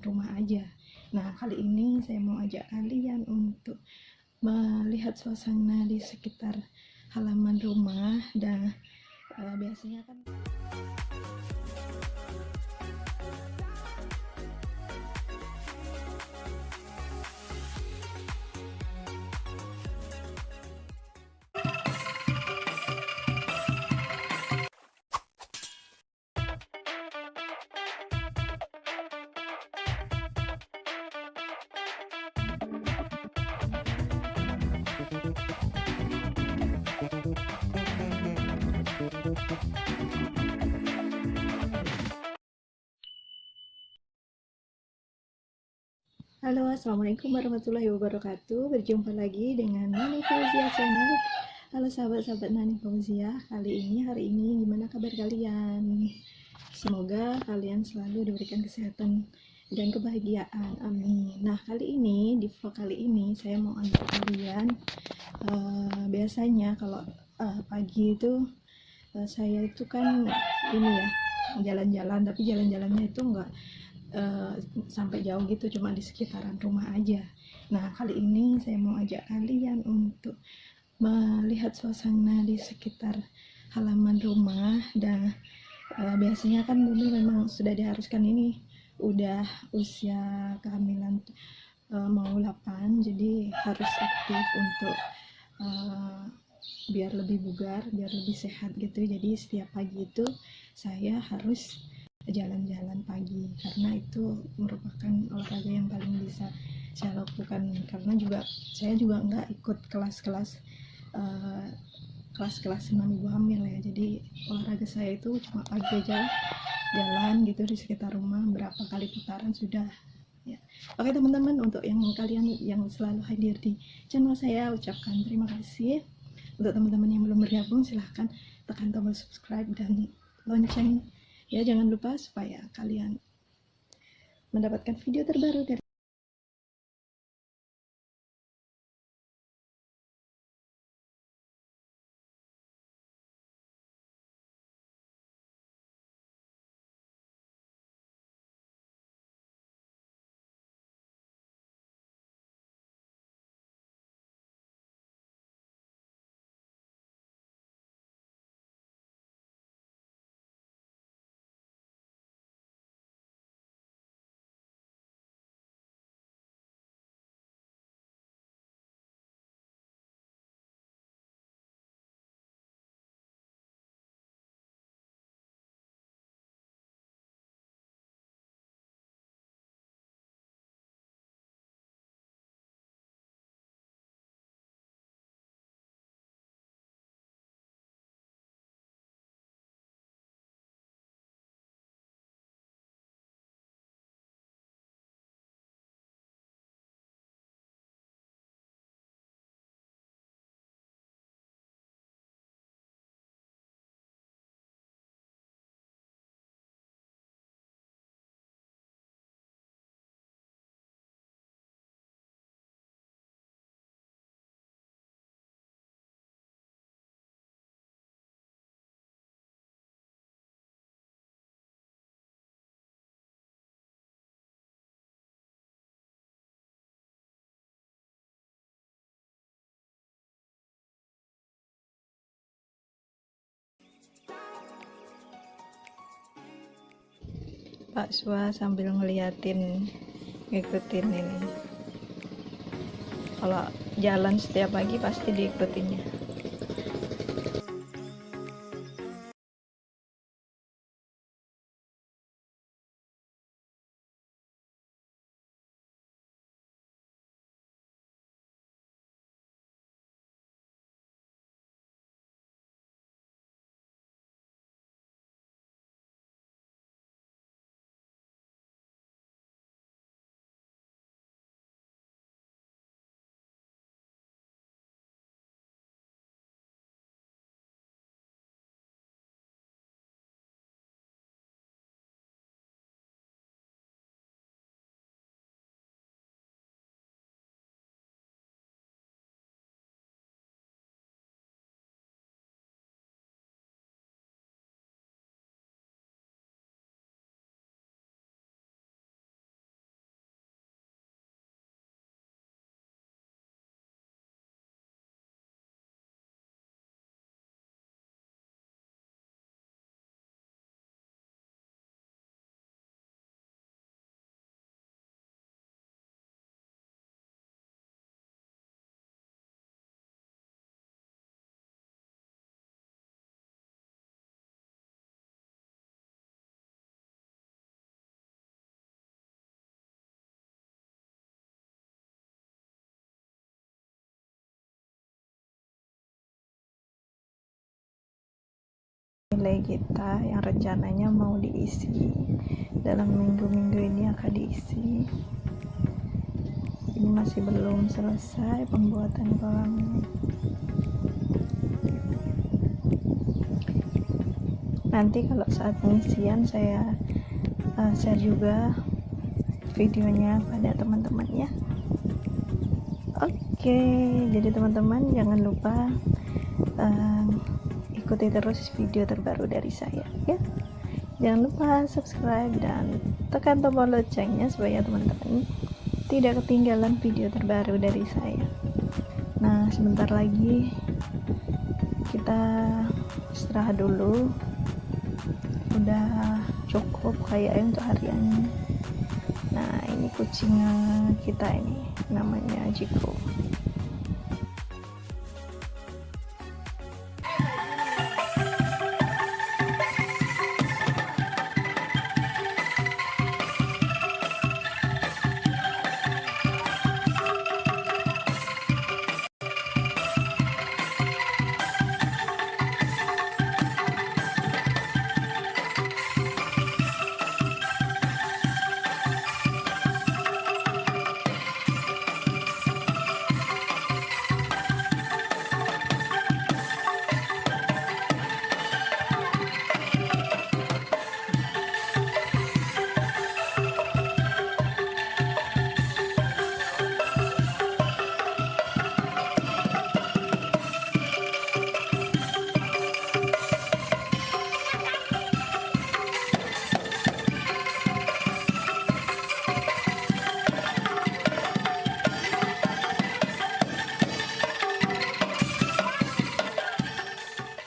rumah aja. Nah, kali ini saya mau ajak kalian untuk melihat suasana di sekitar halaman rumah. Dan biasanya kan halo, assalamualaikum warahmatullahi wabarakatuh. Berjumpa lagi dengan Nani Fauzia Channel. Halo sahabat-sahabat Nani Fauzia. Hari ini gimana kabar kalian? Semoga kalian selalu diberikan kesehatan dan kebahagiaan. Amin. Nah, di vlog kali ini saya mau ajak kalian. Biasanya kalau pagi itu saya itu kan ini ya jalan-jalan, tapi jalan-jalannya itu enggak sampai jauh gitu, cuma di sekitaran rumah aja. Nah, kali ini saya mau ajak kalian untuk melihat suasana di sekitar halaman rumah. Dan biasanya kan dulu memang sudah diharuskan, ini udah usia kehamilan mau 8, jadi harus aktif untuk biar lebih bugar, biar lebih sehat gitu. Jadi setiap pagi itu saya harus jalan-jalan pagi, karena itu merupakan olahraga yang paling bisa saya lakukan. Karena saya juga nggak ikut kelas-kelas senam ibu hamil ya, jadi olahraga saya itu cuma pagi aja, jalan gitu di sekitar rumah, berapa kali putaran sudah ya. Oke teman-teman, untuk yang kalian yang selalu hadir di channel saya, ucapkan terima kasih. Untuk teman-teman yang belum bergabung, silahkan tekan tombol subscribe dan lonceng ya, jangan lupa supaya kalian mendapatkan video terbaru dari Pak Swa sambil ngikutin ini. Kalau jalan setiap pagi pasti diikutinnya. nilai kita yang rencananya mau diisi dalam minggu-minggu ini akan diisi. Ini masih belum selesai pembuatan kolamnya. Nanti kalau saat pengisian saya share juga videonya pada teman-teman ya. Oke, jadi teman-teman jangan lupa ikuti terus video terbaru dari saya ya. Jangan lupa subscribe dan tekan tombol loncengnya supaya teman-teman tidak ketinggalan video terbaru dari saya. Nah, sebentar lagi kita istirahat dulu. Udah cukup kayaknya untuk hari ini. Nah, ini kucing kita ini namanya Jiko.